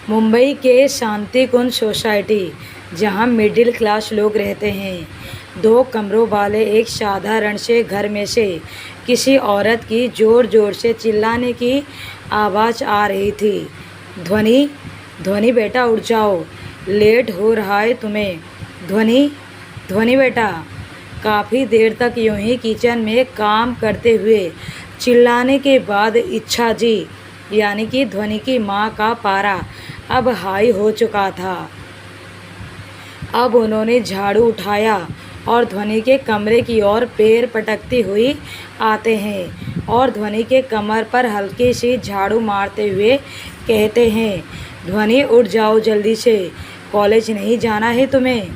मुंबई के शांति कुंज सोसाइटी, जहां middle class लोग रहते हैं, 2 कमरों वाले एक साधारण से घर में से किसी औरत की जोर जोर से चिल्लाने की आवाज़ आ रही थी। ध्वनि, ध्वनि बेटा उठ जाओ, लेट हो रहा है तुम्हें। ध्वनि, ध्वनि बेटा। काफ़ी देर तक यूं ही किचन में काम करते हुए चिल्लाने के बाद इच्छा जी, यानी कि ध्वनि की माँ का पारा अब हाई हो चुका था। अब उन्होंने झाड़ू उठाया और ध्वनि के कमरे की ओर पैर पटकती हुई आते हैं और ध्वनि के कमर पर हल्की सी झाड़ू मारते हुए कहते हैं, ध्वनि उठ जाओ जल्दी से, कॉलेज नहीं जाना है तुम्हें।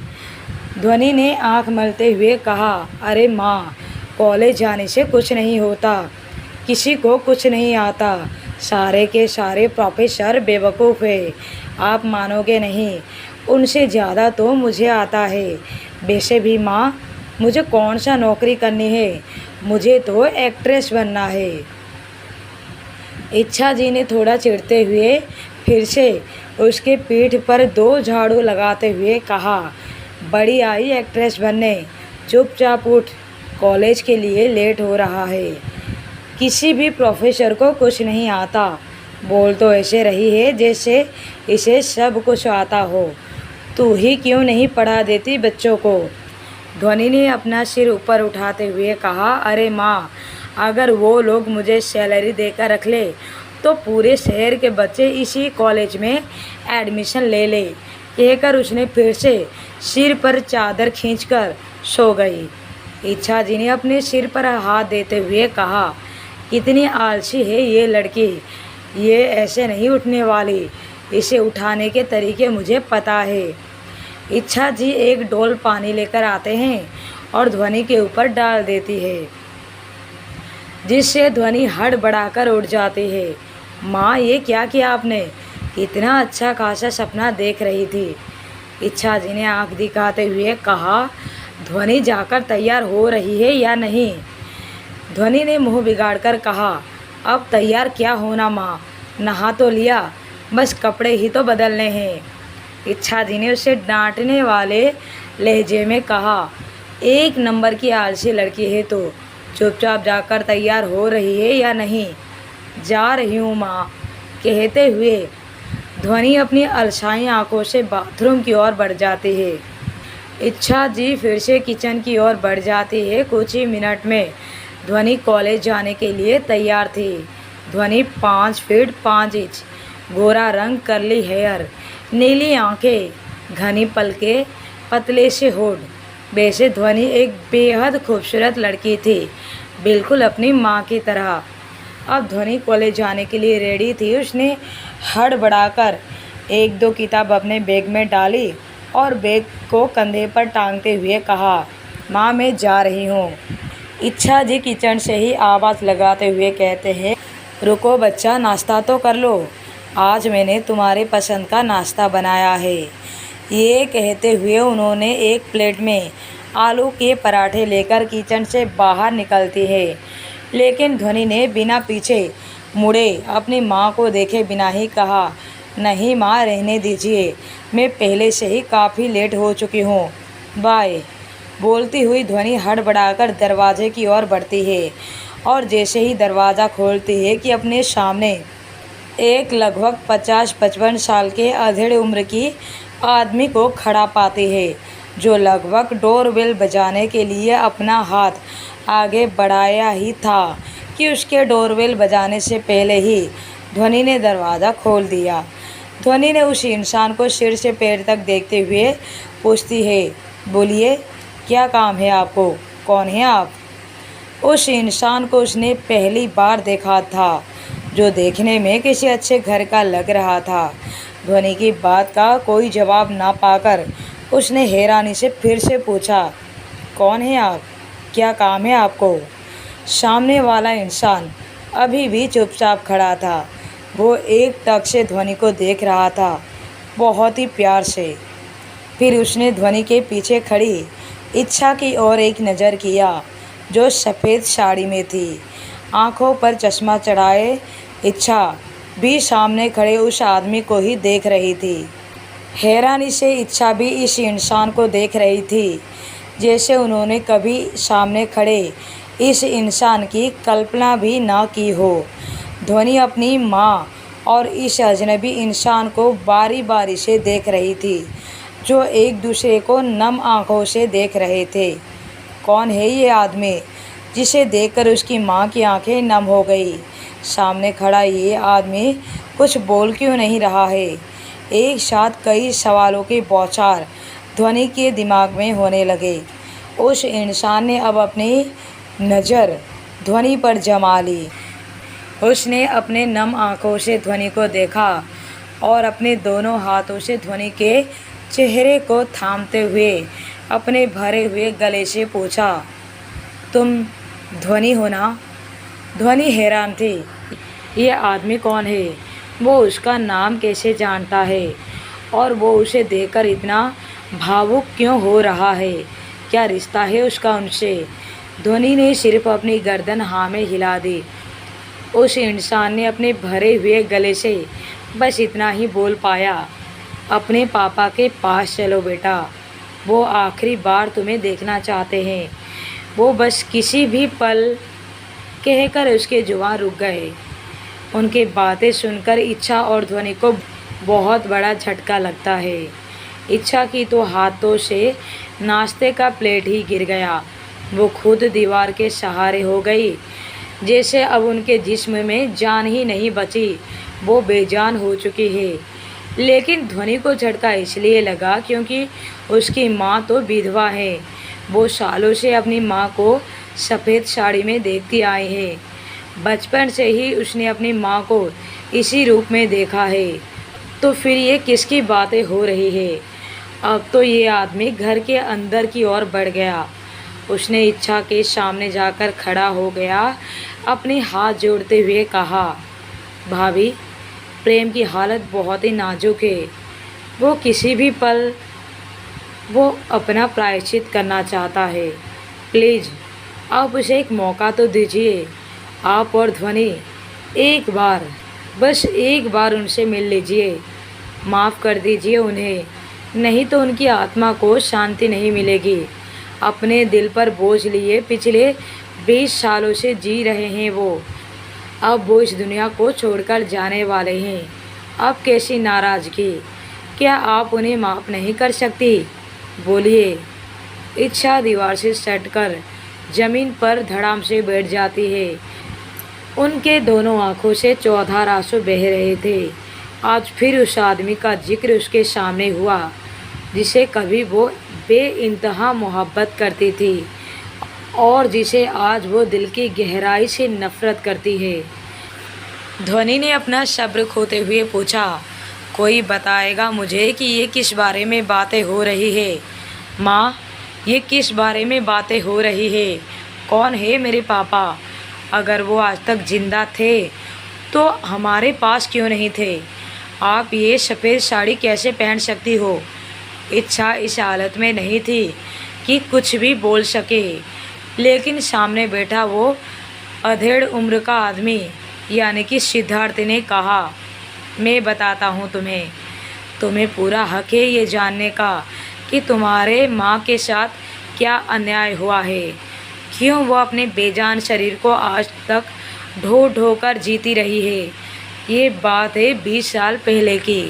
ध्वनि ने आंख मलते हुए कहा, अरे माँ, कॉलेज जाने से कुछ नहीं होता, किसी को कुछ नहीं आता, सारे के सारे प्रोफेसर बेवकूफ़ है, आप मानोगे नहीं, उनसे ज़्यादा तो मुझे आता है। वैसे भी माँ, मुझे कौन सा नौकरी करनी है, मुझे तो एक्ट्रेस बनना है। इच्छा जी ने थोड़ा चिढ़ते हुए फिर से उसके पीठ पर 2 झाड़ू लगाते हुए कहा, बड़ी आई एक्ट्रेस बनने, चुपचाप उठ, कॉलेज के लिए लेट हो रहा है। किसी भी प्रोफेसर को कुछ नहीं आता, बोल तो ऐसे रही है जैसे इसे सब कुछ आता हो। तू ही क्यों नहीं पढ़ा देती बच्चों को। ध्वनि ने अपना सिर ऊपर उठाते हुए कहा, अरे माँ, अगर वो लोग मुझे सैलरी देकर रख ले तो पूरे शहर के बच्चे इसी कॉलेज में एडमिशन ले ले, कहकर उसने फिर से सिर पर चादर खींचकर सो गई। इच्छा जी ने अपने सिर पर हाथ देते हुए कहा, कितनी आलसी है ये लड़की, ये ऐसे नहीं उठने वाली, इसे उठाने के तरीके मुझे पता है। इच्छा जी एक डोल पानी लेकर आते हैं और ध्वनि के ऊपर डाल देती है, जिससे ध्वनि हड़बड़ाकर उठ जाती है। माँ, ये क्या किया आपने, कितना अच्छा खासा सपना देख रही थी। इच्छा जी ने आँख दिखाते हुए कहा, ध्वनि जाकर तैयार हो रही है या नहीं। ध्वनि ने मुंह बिगाड़कर कहा, अब तैयार क्या होना माँ, नहा तो लिया, बस कपड़े ही तो बदलने हैं। इच्छा जी ने उसे डांटने वाले लहजे में कहा, 1 नंबर की आलसी लड़की है तो, चुपचाप जाकर तैयार हो रही है या नहीं। जा रही हूँ माँ, कहते हुए ध्वनि अपनी अलसाई आंखों से बाथरूम की ओर बढ़ जाती है। इच्छा जी फिर से किचन की ओर बढ़ जाती है। कुछ ही मिनट में ध्वनि कॉलेज जाने के लिए तैयार थी। ध्वनि 5 फीट 5 इंच, गोरा रंग, कर्ली हेयर, नीली आंखें, घनी पलकें, पतले से होठ। वैसे ध्वनि एक बेहद खूबसूरत लड़की थी, बिल्कुल अपनी माँ की तरह। अब ध्वनि कॉलेज जाने के लिए रेडी थी। उसने हड़बड़ाकर 1-2 किताब अपने बैग में डाली और बैग को कंधे पर टांगते हुए कहा, माँ, मैं जा रही हूँ। इच्छा जी किचन से ही आवाज़ लगाते हुए कहते हैं, रुको बच्चा, नाश्ता तो कर लो, आज मैंने तुम्हारे पसंद का नाश्ता बनाया है। ये कहते हुए उन्होंने एक प्लेट में आलू के पराठे लेकर किचन से बाहर निकलती है। लेकिन ध्वनि ने बिना पीछे मुड़े अपनी माँ को देखे बिना ही कहा, नहीं माँ, रहने दीजिए, मैं पहले से ही काफ़ी लेट हो चुकी हूँ, बाय। बोलती हुई ध्वनि हड़बड़ाकर दरवाजे की ओर बढ़ती है और जैसे ही दरवाज़ा खोलती है कि अपने सामने एक लगभग 50-55 साल के अधेड़ उम्र की आदमी को खड़ा पाती है, जो लगभग डोरबेल बजाने के लिए अपना हाथ आगे बढ़ाया ही था कि उसके डोरबेल बजाने से पहले ही ध्वनि ने दरवाज़ा खोल दिया। ध्वनि ने उस इंसान को सिर से पैर तक देखते हुए पूछती है, बोलिए, क्या काम है आपको, कौन है आप। उस इंसान को उसने पहली बार देखा था, जो देखने में किसी अच्छे घर का लग रहा था। ध्वनि की बात का कोई जवाब ना पाकर उसने हैरानी से फिर से पूछा, कौन है आप, क्या काम है आपको। सामने वाला इंसान अभी भी चुपचाप खड़ा था। वो एक टक से ध्वनि को देख रहा था, बहुत ही प्यार से। फिर उसने ध्वनि के पीछे खड़ी इच्छा की ओर एक नज़र किया, जो सफ़ेद साड़ी में थी। आंखों पर चश्मा चढ़ाए इच्छा भी सामने खड़े उस आदमी को ही देख रही थी। हैरानी से इच्छा भी इस इंसान को देख रही थी, जैसे उन्होंने कभी सामने खड़े इस इंसान की कल्पना भी ना की हो। ध्वनि अपनी माँ और इस अजनबी इंसान को बारी बारी से देख रही थी, जो एक दूसरे को नम आंखों से देख रहे थे। कौन है ये आदमी जिसे देखकर उसकी माँ की आंखें नम हो गई? सामने खड़ा ये आदमी कुछ बोल क्यों नहीं रहा है? एक साथ कई सवालों के बौछार ध्वनि के दिमाग में होने लगे। उस इंसान ने अब अपनी नज़र ध्वनि पर जमा ली। उसने अपने नम आंखों से ध्वनि को देखा और अपने दोनों हाथों से ध्वनि के चेहरे को थामते हुए अपने भरे हुए गले से पूछा, तुम ध्वनि हो ना? ध्वनि हैरान थी। ये आदमी कौन है? वो उसका नाम कैसे जानता है? और वो उसे देखकर इतना भावुक क्यों हो रहा है? क्या रिश्ता है उसका उनसे? ध्वनि ने सिर्फ अपनी गर्दन हाँ में हिला दी। उस इंसान ने अपने भरे हुए गले से बस इतना ही बोल पाया, अपने पापा के पास चलो बेटा, वो आखिरी बार तुम्हें देखना चाहते हैं। वो बस किसी भी पल कहकर उसके जुबान रुक गए। उनकी बातें सुनकर इच्छा और ध्वनि को बहुत बड़ा झटका लगता है। इच्छा की तो हाथों से नाश्ते का प्लेट ही गिर गया। वो खुद दीवार के सहारे हो गई, जैसे अब उनके जिस्म में जान ही नहीं बची, वो बेजान हो चुकी है। लेकिन ध्वनि को झटका इसलिए लगा क्योंकि उसकी माँ तो विधवा है। वो सालों से अपनी माँ को सफ़ेद साड़ी में देखती आई है। बचपन से ही उसने अपनी माँ को इसी रूप में देखा है। तो फिर ये किसकी बातें हो रही है? अब तो ये आदमी घर के अंदर की ओर बढ़ गया। उसने इच्छा के सामने जाकर खड़ा हो गया, अपने हाथ जोड़ते हुए कहा, भाभी, प्रेम की हालत बहुत ही नाजुक है। वो किसी भी पल वो अपना प्रायश्चित करना चाहता है। प्लीज़ आप उसे एक मौका तो दीजिए। आप और ध्वनि एक बार, बस एक बार उनसे मिल लीजिए। माफ़ कर दीजिए उन्हें, नहीं तो उनकी आत्मा को शांति नहीं मिलेगी। अपने दिल पर बोझ लिए पिछले 20 सालों से जी रहे हैं वो। अब वो इस दुनिया को छोड़कर जाने वाले हैं। अब कैसी नाराज़गी! क्या आप उन्हें माफ़ नहीं कर सकती? बोलिए। इच्छा दीवार से सटकर ज़मीन पर धड़ाम से बैठ जाती है। उनके दोनों आँखों से चौधार आंसू बह रहे थे। आज फिर उस आदमी का जिक्र उसके सामने हुआ, जिसे कभी वो बेइंतहा मोहब्बत करती थी और जिसे आज वो दिल की गहराई से नफ़रत करती है। ध्वनि ने अपना सब्र खोते हुए पूछा, कोई बताएगा मुझे कि ये किस बारे में बातें हो रही है? माँ, ये किस बारे में बातें हो रही है? कौन है मेरे पापा? अगर वो आज तक जिंदा थे तो हमारे पास क्यों नहीं थे? आप ये सफ़ेद साड़ी कैसे पहन सकती हो? इच्छा इस हालत में नहीं थी कि कुछ भी बोल सके, लेकिन सामने बैठा वो अधेड़ उम्र का आदमी यानी कि सिद्धार्थ ने कहा, मैं बताता हूँ तुम्हें। तुम्हें पूरा हक है ये जानने का कि तुम्हारे माँ के साथ क्या अन्याय हुआ है, क्यों वो अपने बेजान शरीर को आज तक ढो ढो कर जीती रही है। ये बात है 20 साल पहले की।